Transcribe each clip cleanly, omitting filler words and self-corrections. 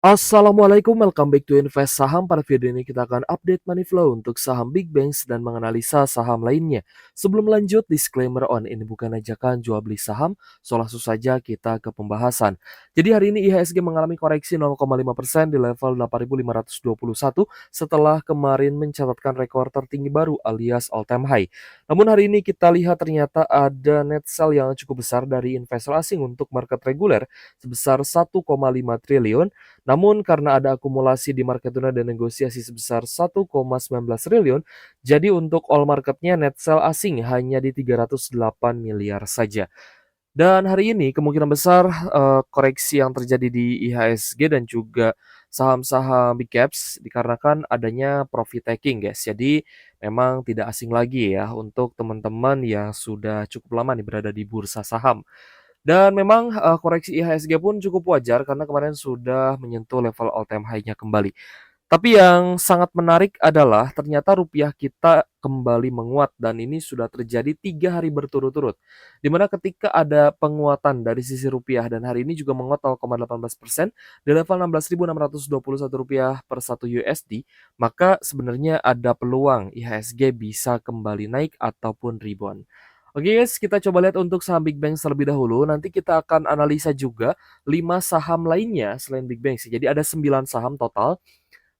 Assalamualaikum, welcome back to Invest Saham. Pada video ini kita akan update money flow untuk saham big banks dan menganalisa saham lainnya. Sebelum lanjut, disclaimer ini bukan ajakan jual beli saham, so langsung saja kita ke pembahasan. Jadi hari ini IHSG mengalami koreksi 0,5% di level 8.521 setelah kemarin mencatatkan rekor tertinggi baru alias all time high. Namun hari ini kita lihat ternyata ada net sell yang cukup besar dari investor asing untuk market reguler sebesar 1,5 triliun. Namun karena ada akumulasi di market tuna dan negosiasi sebesar 1,19 triliun, jadi untuk all marketnya net sell asing hanya di 308 miliar saja. Dan hari ini kemungkinan besar koreksi yang terjadi di IHSG dan juga saham-saham big caps dikarenakan adanya profit taking, guys. Jadi memang tidak asing lagi ya untuk teman-teman yang sudah cukup lama nih berada di bursa saham. Dan memang, koreksi IHSG pun cukup wajar karena kemarin sudah menyentuh level all time high-nya kembali. Tapi yang sangat menarik adalah ternyata rupiah kita kembali menguat dan ini sudah terjadi 3 hari berturut-turut. Di mana ketika ada penguatan dari sisi rupiah dan hari ini juga menguat 0,18% di level Rp16.621 per 1 USD, maka sebenarnya ada peluang IHSG bisa kembali naik ataupun rebound. Oke guys, kita coba lihat untuk saham Big Bang terlebih dahulu. Nanti kita akan analisa juga 5 saham lainnya selain Big Bang sih. Jadi ada 9 saham total,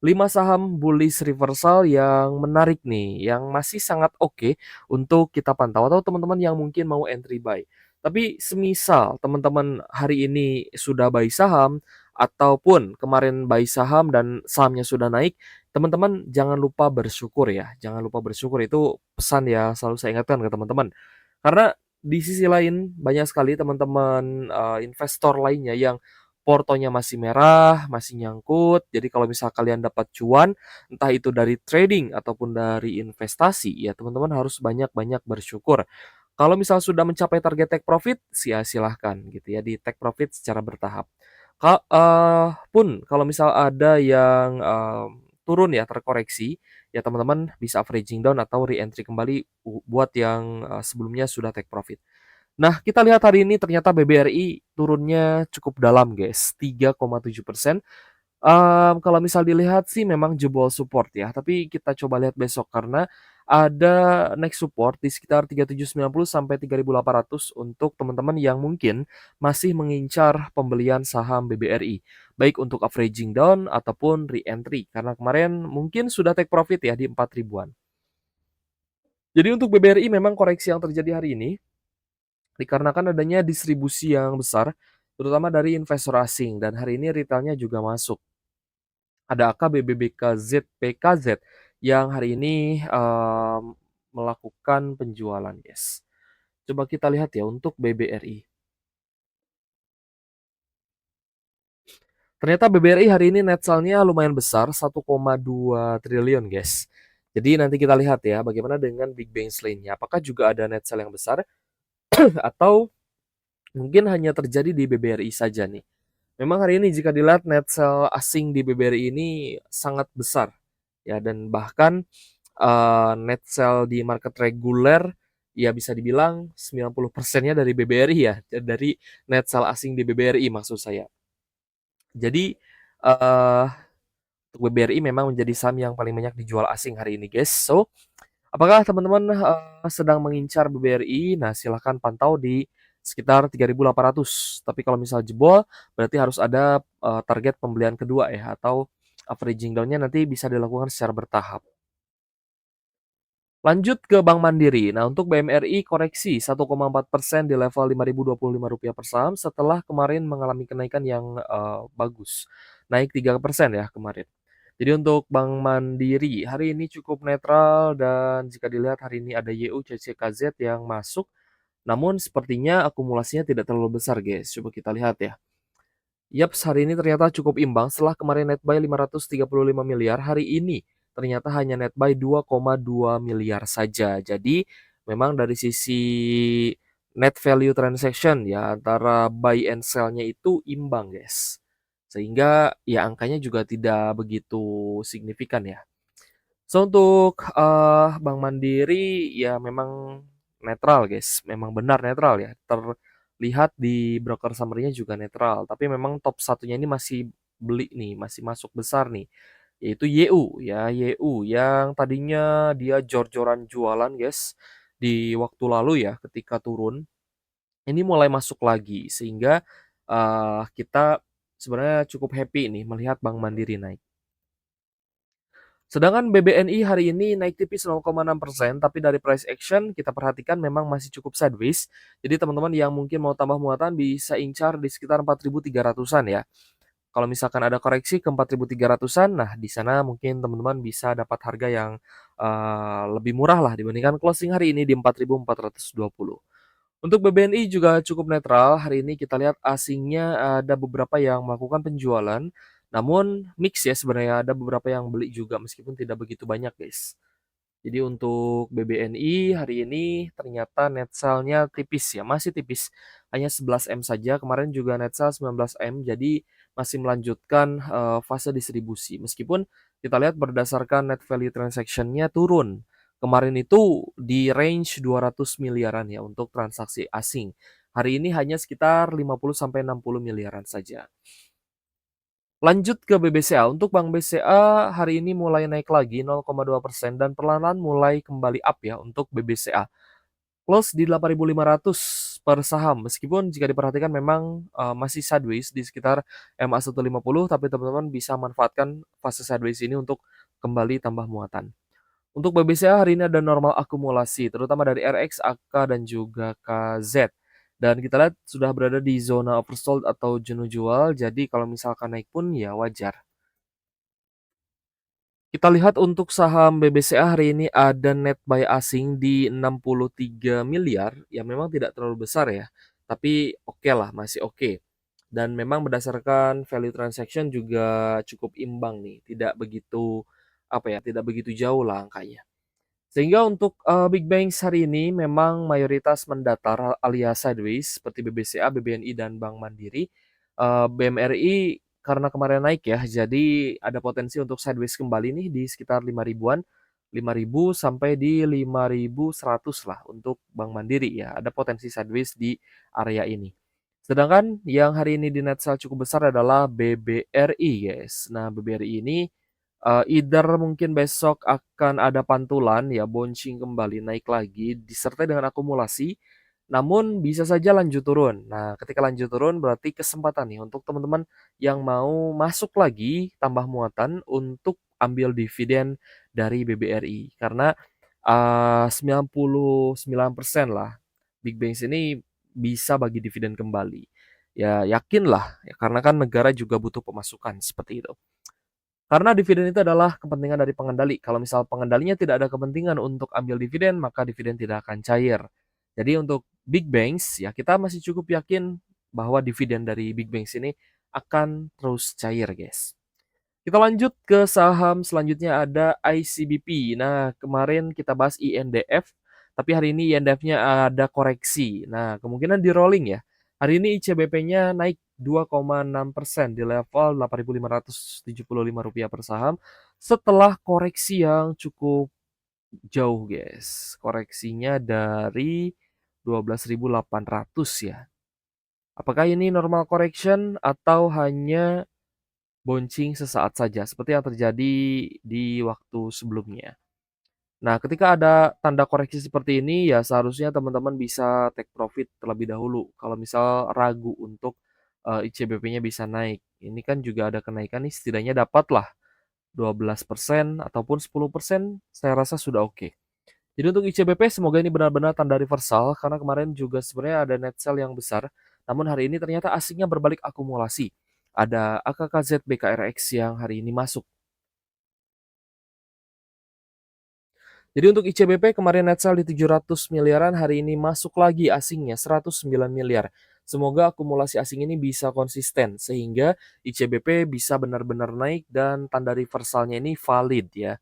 5 saham bullish reversal yang menarik nih, yang masih sangat oke untuk kita pantau atau teman-teman yang mungkin mau entry buy. Tapi semisal teman-teman hari ini sudah buy saham ataupun kemarin buy saham dan sahamnya sudah naik, teman-teman jangan lupa bersyukur ya. Jangan lupa bersyukur, itu pesan ya selalu saya ingatkan ke teman-teman. Karena di sisi lain banyak sekali teman-teman, investor lainnya yang portonya masih merah, masih nyangkut. Jadi kalau misal kalian dapat cuan, entah itu dari trading ataupun dari investasi, ya teman-teman harus banyak-banyak bersyukur. Kalau misal sudah mencapai target take profit, silahkan gitu ya, di take profit secara bertahap. Pun kalau misal ada yang, turun ya, terkoreksi, ya teman-teman bisa averaging down atau re-entry kembali buat yang, sebelumnya sudah take profit. Nah, kita lihat hari ini ternyata BBRI turunnya cukup dalam, guys, 3,7%. Kalau misal dilihat sih memang jebol support ya, tapi kita coba lihat besok karena ada next support di sekitar 3790 sampai 3800 untuk teman-teman yang mungkin masih mengincar pembelian saham BBRI, baik untuk averaging down ataupun re-entry karena kemarin mungkin sudah take profit ya di 4 ribuan. Jadi untuk BBRI memang koreksi yang terjadi hari ini dikarenakan adanya distribusi yang besar, terutama dari investor asing dan hari ini retailnya juga masuk. Ada AKBBBKZ PKZ yang hari ini, melakukan penjualan, yes. Coba kita lihat ya untuk BBRI. Ternyata BBRI hari ini net sell-nya lumayan besar, 1,2 triliun, guys. Jadi nanti kita lihat ya bagaimana dengan big banks lainnya. Apakah juga ada net sell yang besar atau mungkin hanya terjadi di BBRI saja nih. Memang hari ini jika dilihat net sell asing di BBRI ini sangat besar ya dan bahkan net sell di market reguler ya bisa dibilang 90%-nya dari BBRI ya, dari net sell asing di BBRI maksud saya. Jadi uh, untuk BBRI memang menjadi saham yang paling banyak dijual asing hari ini, guys. So, apakah teman-teman sedang mengincar BBRI? Nah, silahkan pantau di sekitar 3.800. Tapi kalau misal jebol, berarti harus ada target pembelian kedua ya, atau averaging down-nya nanti bisa dilakukan secara bertahap. Lanjut ke Bank Mandiri. Nah, untuk BMRI koreksi 1,4% di level Rp5.025 per saham setelah kemarin mengalami kenaikan yang bagus. Naik 3% ya kemarin. Jadi untuk Bank Mandiri hari ini cukup netral dan jika dilihat hari ini ada YUCCKZ yang masuk. Namun sepertinya akumulasinya tidak terlalu besar, guys. Coba kita lihat ya. Yaps, hari ini ternyata cukup imbang setelah kemarin net buy 535 miliar, hari ini ternyata hanya net buy 2,2 miliar saja. Jadi memang dari sisi net value transaction ya antara buy and sell-nya itu imbang, guys. Sehingga ya angkanya juga tidak begitu signifikan ya. So untuk Bank Mandiri ya memang netral, guys, memang benar netral ya. Terlihat di broker summary-nya juga netral, tapi memang top satunya ini masih beli nih, masih masuk besar nih, yaitu YU ya, YU yang tadinya dia jor-joran jualan guys, di waktu lalu ya ketika turun, ini mulai masuk lagi sehingga, kita sebenarnya cukup happy nih melihat Bank Mandiri naik. Sedangkan BBNI hari ini naik tipis 0,6%, tapi dari price action kita perhatikan memang masih cukup sideways. Jadi teman-teman yang mungkin mau tambah muatan bisa incar di sekitar 4.300-an ya. Kalau misalkan ada koreksi ke 4.300-an, nah di sana mungkin teman-teman bisa dapat harga yang lebih murah lah dibandingkan closing hari ini di 4.420. Untuk BBNI juga cukup netral. Hari ini kita lihat asingnya ada beberapa yang melakukan penjualan, namun mix ya sebenarnya ada beberapa yang beli juga meskipun tidak begitu banyak guys. Jadi untuk BBNI hari ini ternyata net sell-nya tipis ya, masih tipis. Hanya 11 M saja, kemarin juga net sell 19 M, jadi masih melanjutkan fase distribusi. Meskipun kita lihat berdasarkan net value transaction-nya turun. Kemarin itu di range 200 miliaran ya untuk transaksi asing. Hari ini hanya sekitar 50 sampai 60 miliaran saja. Lanjut ke BBCA. Untuk Bank BCA hari ini mulai naik lagi 0,2% dan perlahan-lahan mulai kembali up ya untuk BBCA. Close di 8.500 per saham. Meskipun jika diperhatikan memang masih sideways di sekitar MA150, tapi teman-teman bisa manfaatkan fase sideways ini untuk kembali tambah muatan. Untuk BBCA hari ini ada normal akumulasi, terutama dari RX, AK, dan juga KZ. Dan kita lihat sudah berada di zona oversold atau jenuh jual, jadi kalau misalkan naik pun ya wajar. Kita lihat untuk saham BBCA hari ini ada net buy asing di 63 miliar, ya memang tidak terlalu besar ya, tapi oke lah, masih oke. Dan memang berdasarkan value transaction juga cukup imbang nih, tidak begitu apa ya, tidak begitu jauh lah angkanya. Sehingga untuk big banks hari ini memang mayoritas mendatar alias sideways seperti BBCA, BBNI, dan Bank Mandiri. BMRI karena kemarin naik ya, jadi ada potensi untuk sideways kembali nih di sekitar 5 ribuan, 5.000 sampai di 5.100 lah untuk Bank Mandiri ya, ada potensi sideways di area ini. Sedangkan yang hari ini di net sell cukup besar adalah BBRI guys. Nah BBRI ini either mungkin besok akan ada pantulan ya, bouncing kembali naik lagi disertai dengan akumulasi, namun bisa saja lanjut turun. Nah, ketika lanjut turun berarti kesempatan nih untuk teman-teman yang mau masuk lagi tambah muatan untuk ambil dividen dari BBRI. Karena 99% lah Big Banks ini bisa bagi dividen kembali. Ya yakinlah, ya, karena kan negara juga butuh pemasukan seperti itu. Karena dividen itu adalah kepentingan dari pengendali. Kalau misal pengendalinya tidak ada kepentingan untuk ambil dividen, maka dividen tidak akan cair. Jadi untuk big banks, ya kita masih cukup yakin bahwa dividen dari big banks ini akan terus cair, guys. Kita lanjut ke saham selanjutnya ada ICBP. Nah, kemarin kita bahas INDF, tapi hari ini INDF-nya ada koreksi. Nah, kemungkinan di rolling ya. Hari ini ICBP-nya naik 2,6% di level Rp8.575 per saham setelah koreksi yang cukup jauh, guys. Koreksinya dari 12.800 ya. Apakah ini normal correction atau hanya bouncing sesaat saja seperti yang terjadi di waktu sebelumnya. Nah, ketika ada tanda koreksi seperti ini ya seharusnya teman-teman bisa take profit terlebih dahulu. Kalau misal ragu untuk ICBP-nya bisa naik. Ini kan juga ada kenaikan nih setidaknya dapatlah 12% ataupun 10% saya rasa sudah oke. Jadi untuk ICBP semoga ini benar-benar tanda reversal karena kemarin juga sebenarnya ada net sell yang besar. Namun hari ini ternyata asingnya berbalik akumulasi. Ada AKKZ BKRX yang hari ini masuk. Jadi untuk ICBP kemarin net sell di 700 miliaran, hari ini masuk lagi asingnya 109 miliar. Semoga akumulasi asing ini bisa konsisten sehingga ICBP bisa benar-benar naik dan tanda reversalnya ini valid ya.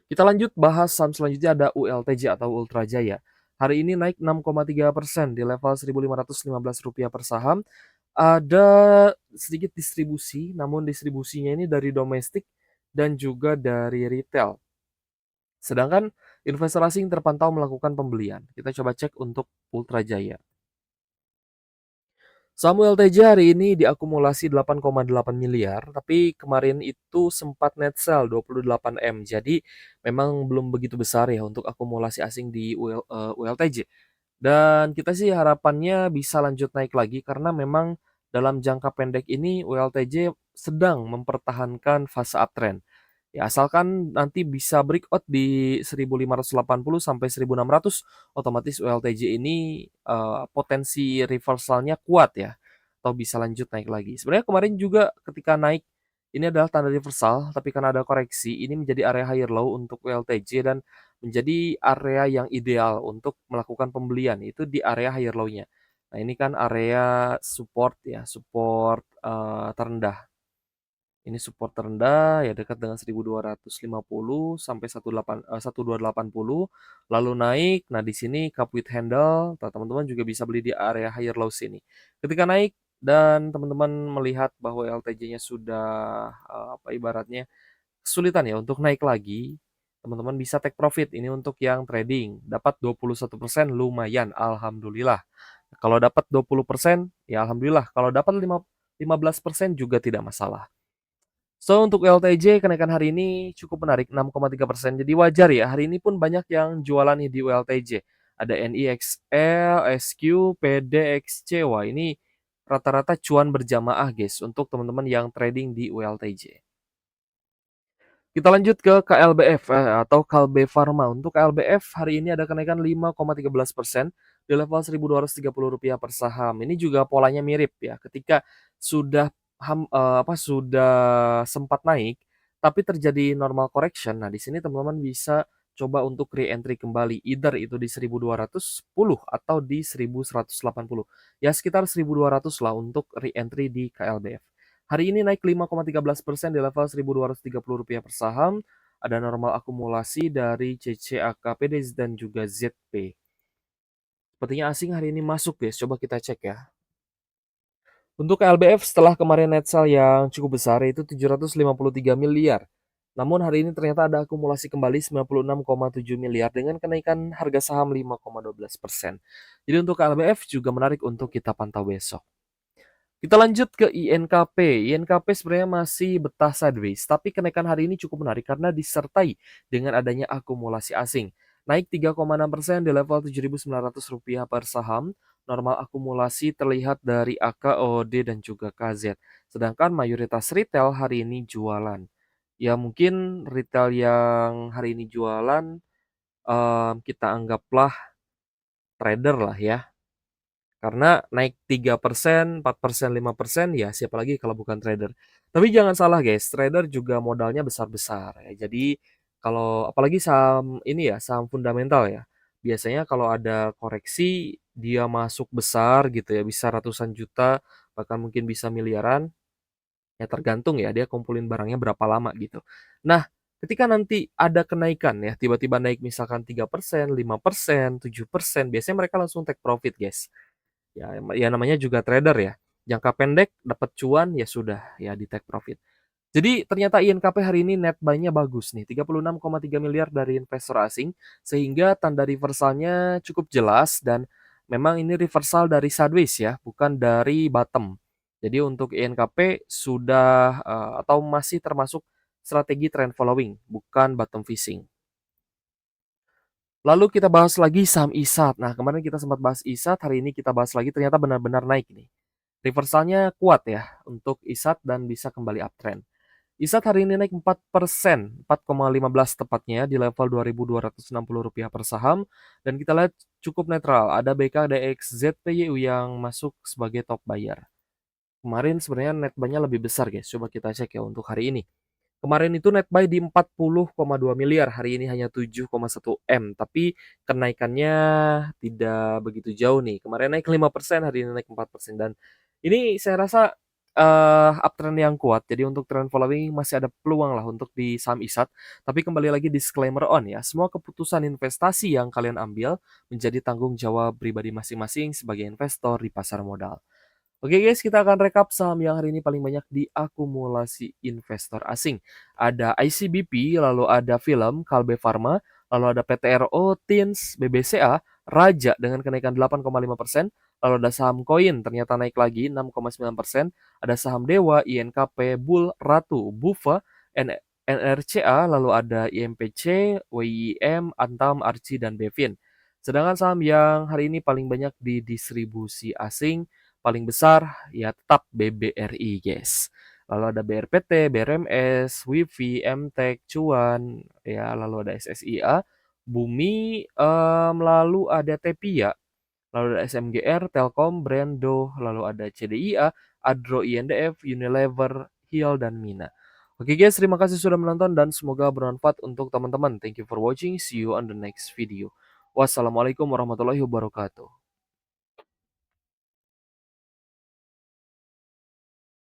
Kita lanjut bahas saham selanjutnya ada ULTJ atau Ultra Jaya. Hari ini naik 6,3% di level Rp1.515 per saham. Ada sedikit distribusi, namun distribusinya ini dari domestik dan juga dari retail. Sedangkan investor asing terpantau melakukan pembelian. Kita coba cek untuk Ultra Jaya. Saham ULTJ hari ini diakumulasi 8,8 miliar, tapi kemarin itu sempat net sell 28 M. Jadi memang belum begitu besar ya untuk akumulasi asing di ULTJ. Dan kita sih harapannya bisa lanjut naik lagi karena memang dalam jangka pendek ini ULTJ sedang mempertahankan fase uptrend. Ya, asalkan nanti bisa breakout di 1580 sampai 1600, otomatis ULTJ ini, potensi reversalnya kuat ya, atau bisa lanjut naik lagi. Sebenarnya kemarin juga ketika naik, ini adalah tanda reversal, tapi karena ada koreksi, ini menjadi area higher low untuk ULTJ dan menjadi area yang ideal untuk melakukan pembelian, itu di area higher low-nya. Nah, ini kan area support ya, support, terendah. Ini support terendah ya dekat dengan 1250 sampai 1280, lalu naik. Nah, di sini cup with handle, nah, teman-teman juga bisa beli di area higher low sini. Ketika naik dan teman-teman melihat bahwa LTJ-nya sudah apa ibaratnya kesulitan ya untuk naik lagi, teman-teman bisa take profit. Ini untuk yang trading, dapat 21% lumayan, alhamdulillah. Kalau dapat 20% ya alhamdulillah, kalau dapat 15% juga tidak masalah. So, untuk LTJ kenaikan hari ini cukup menarik 6,3%. Jadi wajar ya, hari ini pun banyak yang jualan nih di ULTJ. Ada NIXL, SQ, PDXC. Wah, ini rata-rata cuan berjamaah guys untuk teman-teman yang trading di ULTJ. Kita lanjut ke KLBF atau Kalbe Farma. Untuk KLBF hari ini ada kenaikan 5,13% di level Rp1.230 per saham. Ini juga polanya mirip ya. Ketika sudah sudah sempat naik tapi terjadi normal correction. Nah, di sini teman-teman bisa coba untuk re-entry kembali either itu di 1210 atau di 1180. Ya sekitar 1200 lah untuk re-entry di KLBF. Hari ini naik 5,13% di level Rp1.230 per saham. Ada normal akumulasi dari CCAKPD dan juga ZP. Sepertinya asing hari ini masuk guys, coba kita cek ya. Untuk LBF setelah kemarin net sell yang cukup besar yaitu 753 miliar. Namun hari ini ternyata ada akumulasi kembali 96,7 miliar dengan kenaikan harga saham 5,12%. Jadi untuk LBF juga menarik untuk kita pantau besok. Kita lanjut ke INKP. INKP sebenarnya masih betah sideways, tapi kenaikan hari ini cukup menarik karena disertai dengan adanya akumulasi asing. Naik 3,6% di level Rp7.900 per saham. Normal akumulasi terlihat dari AKOD dan juga KZ. Sedangkan mayoritas retail hari ini jualan. Ya mungkin retail yang hari ini jualan kita anggaplah trader lah ya. Karena naik 3%, 4%, 5% ya siapa lagi kalau bukan trader. Tapi jangan salah guys, trader juga modalnya besar-besar ya. Jadi kalau apalagi saham ini ya, saham fundamental ya. Biasanya kalau ada koreksi dia masuk besar gitu ya, bisa ratusan juta, bahkan mungkin bisa miliaran. Ya tergantung ya dia kumpulin barangnya berapa lama gitu. Nah, ketika nanti ada kenaikan ya, tiba-tiba naik misalkan 3%, 5%, 7%, biasanya mereka langsung take profit guys. Ya namanya juga trader ya. Jangka pendek dapat cuan ya sudah ya di take profit. Jadi ternyata INKP hari ini net buy-nya bagus nih, 36,3 miliar dari investor asing sehingga tanda reversalnya cukup jelas dan memang ini reversal dari sideways ya, bukan dari bottom. Jadi untuk INKP sudah atau masih termasuk strategi trend following, bukan bottom fishing. Lalu kita bahas lagi saham ISAT. Nah, kemarin kita sempat bahas ISAT, hari ini kita bahas lagi ternyata benar-benar naik nih. Reversalnya kuat ya untuk ISAT dan bisa kembali uptrend. ISAT hari ini naik 4%, 4,15 tepatnya di level Rp2.260 per saham. Dan kita lihat cukup netral, ada BKDX ZPYU yang masuk sebagai top buyer. Kemarin sebenarnya net buy-nya lebih besar guys, coba kita cek ya untuk hari ini. Kemarin itu net buy di 40,2 miliar, hari ini hanya 7,1 M, tapi kenaikannya tidak begitu jauh nih. Kemarin naik 5%, hari ini naik 4%, dan ini saya rasa uptrend yang kuat. Jadi untuk trend following masih ada peluang lah untuk di saham ISAT. Tapi kembali lagi disclaimer on ya, semua keputusan investasi yang kalian ambil menjadi tanggung jawab pribadi masing-masing sebagai investor di pasar modal. Oke guys, kita akan rekap saham yang hari ini paling banyak diakumulasi investor asing. Ada ICBP, lalu ada Film, Kalbe Farma, lalu ada PTRO, Tins, BBCA, Raja dengan kenaikan 8,5%, Lalu ada saham koin ternyata naik lagi 6,9%, ada saham Dewa, INKP, Bull, Ratu, Bufa, NRCA, lalu ada IMPC, WIM, Antam, Arci, dan Bevin. Sedangkan saham yang hari ini paling banyak didistribusi asing, paling besar ya tetap BBRI, guys. Lalu ada BRPT, BRMS, Wifi, MTEK, Cuan, ya lalu ada SSIA, Bumi, lalu ada Tepia, lalu ada SMGR, Telkom, Brando, lalu ada CDIA, Adro INDF, Unilever, Hill, dan Mina. Oke guys, terima kasih sudah menonton dan semoga bermanfaat untuk teman-teman. Thank you for watching. See you on the next video. Wassalamualaikum warahmatullahi wabarakatuh.